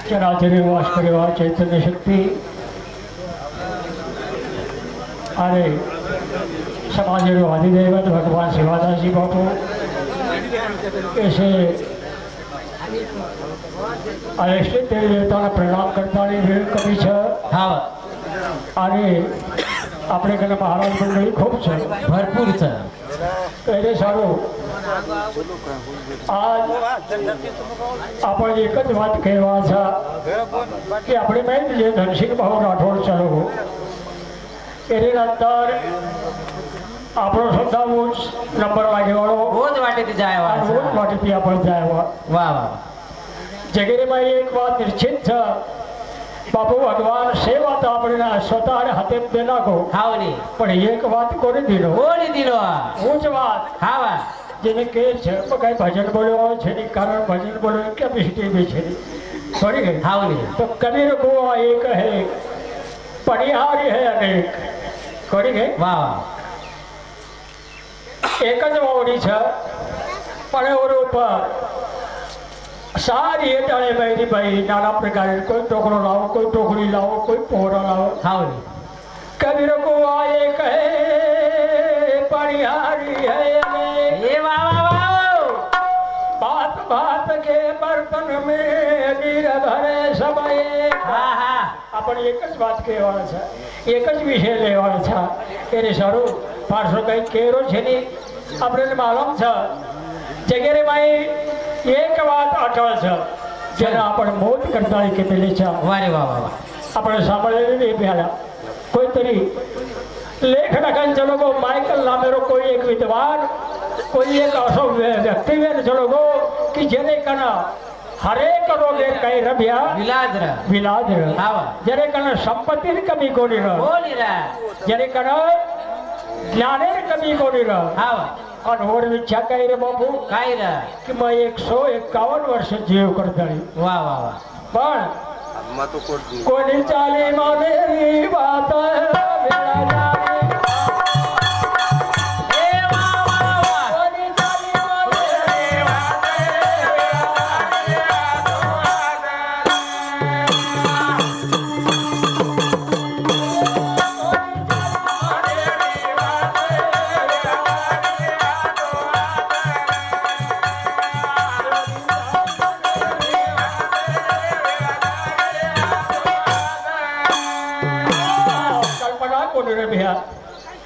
चराचरी वास करेवा चैतन्य शक्ति अरे समाज अधिदेवत भगवान शिवादास जी बापू ऐसे अरेष्ट देवी देवता प्रणाम करता कमी है। हाँ अरे अपने कने महाराज मंडळी खूब है भरपूर है। पहले सारू आज आपण एकच बात कहवा था कि अपने में जे धनसिंह भाऊ राठोड चलो हो एने नंतर આપણો સુદ્ધા ઊંચ નંબર લાગેવાળો રોજ વાટેથી જાય રોજ વાટેથી આપણે જાય વાહ વાહ જગીરીમાં એક વાત નિશ્ચિત છે બાપુ ભગવાન સેવા તો આપણે સ્વતઃ હાથે દે નાખો હાવની પણ એક વાત કોને દીધો કોની દીધો ઊંચ વાત હા વાહ જેને કે છે કઈ ભજન બોલ્યો છે ની કારણ ભજન બોલ્યો કેપેસિટી બી છે થોડી ગઈ હાવની તો કબીર को एक है परिहारी है अनेक कोड़ी गई वाह एक ज वावड़ी है पण ऊपर सारी टाणे मेरी भाई नाना प्रकार कोई टोकरो लाओ कोई टोकरी लाओ कोई पोहरा लाओ हावनी कबीर को आए कहे परिहारी है ये वाह वाह बात बात के बर्तन में नीर भरे समय हाँ हाँ अपन एक ज बात कहवा है एक ज विषय लेवा है एने सारू पार्श्व कई केरो छे नी अपने मालूम है जगेरे माई एक बात अटल है जेना अपन मौत करता है के मिले छे वारे वाह वाह अपने सांभळेली नहीं प्याला कोई तरी लेख नखन चलो गो माइकल नामेरो कोई एक विद्वान कोई एक असो व्यक्ति में चलो गो कि जेने कना हरेक रोगे कई रबिया विलाद जरे कना संपत्ति कमी कोनी रहा जरे कना ज्ञानेर कमी कोनी रहा और और इच्छा कई रे बाबू काय रे कि मैं 151 वर्ष जीव करता वाह वाह वाह पण कोनी चाली मानेरी बात वेला जाने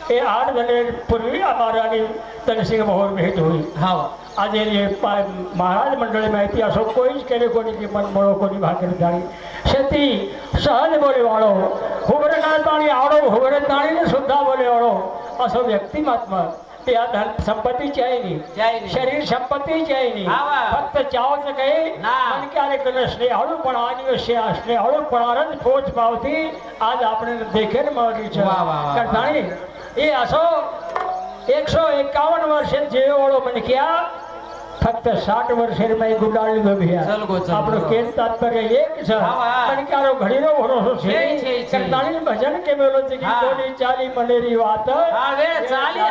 ये 8 महीने पूर्वी हमारा धनसिंह भाऊ भेट हुई। हाँ आज ये महाराज मंडली माहिती असो कोई केले कोणी की मन मळो कोणी भाकर जाणी शेती सहज बोले वाळो हुबरे नाताणी आवडो हुबरे ताणी सुद्धा बोले वाळो असो व्यक्तिमत्व त्या धन संपत्ती चाहिए शरीर संपत्ती चाहिए फक्त चावच काही मन क्यारे कने स्नेहाळूपणा आणि स्नेहाळूपणारच पोच पावती आज आपण देखेन मळली છે करताणी ये असो 151 वर्ष जेवळो मन क्या फक्त 60 वर्ष में गुडाळी गभिया आपणो केन तात्पर्य एक છે मन क्यारो घડીનો ભરોસો છે કરताणी भजन के मेलो છે की कोणी चाली मनेरी વાત आवे चाली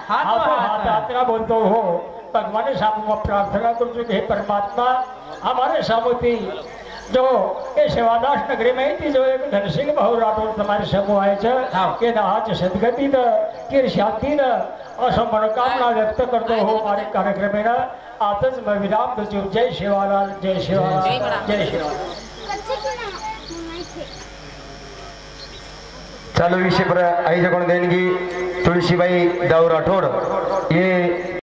हाथ यात्रा बोलतो हो भगवान सामू प्रार्थना करू છું हे परमात्मा हमारे सामूती जो ये सेवादास नगरी में थी जो एक धनसिंह भाऊ राठोड तुम्हारे समूह आए के आज सदगति न की शांति न असो मनोकामना व्यक्त करतो हो हमारे कार्यक्रम में आतच मैं विराम दो जय शिवालाल जय शिवालाल जय शिवालाल। चालू विषय पर आई जगण देणगी तुळशीबाई दाऊ राठोड ये